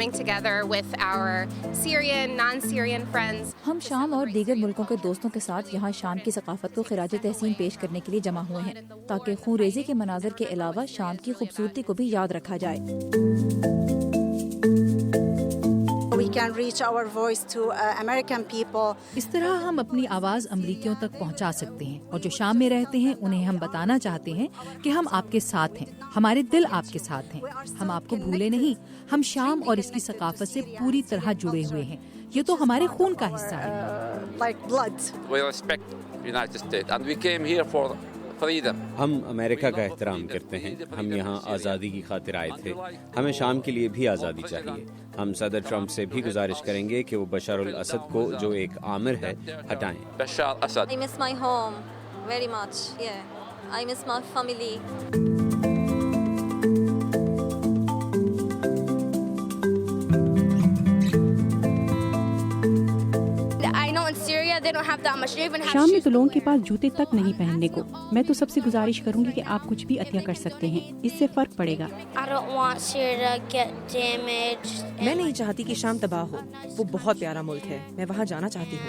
coming together with our Syrian, non-Syrian friends. हम शाम और दीगर मुल्कों के दोस्तों के साथ यहाँ शाम की सकाफत को खिराज तहसीन पेश करने के लिए जमा हुए हैं ताकि खूनरेजी के मनाजर के अलावा शाम की खूबसूरती को भी याद रखा जाए। We can reach our voice to American people. इस तरह हम अपनी आवाज़ अमरीकियों तक पहुंचा सकते हैं और जो शाम में रहते हैं उन्हें हम बताना चाहते हैं कि हम आपके साथ हैं, हमारे दिल आपके साथ हैं, हम आपको भूले नहीं, हम शाम और इसकी सकाफत से पूरी तरह जुड़े हुए हैं, ये तो हमारे खून का हिस्सा है। Like blood. We respect United States and we came here for freedom. हम अमेरिका का एहतराम करते हैं, हम यहाँ आज़ादी की खातिर आए थे, हमें शाम के लिए भी आज़ादी चाहिए। हम सदर ट्रंप से भी गुजारिश करेंगे कि वो बशर अल असद को, जो एक आमिर है, हटाएं। Bashar Assad. I miss my home very much. Yeah, I miss my family. शाम में तो लोगों के पास जूते तक नहीं पहनने को। मैं तो सबसे गुजारिश करूंगी कि आप कुछ भी अतिया कर सकते हैं, इससे फर्क पड़ेगा। मैं नहीं चाहती कि शाम तबाह हो, वो बहुत प्यारा मुल्क है, मैं वहाँ जाना चाहती हूँ।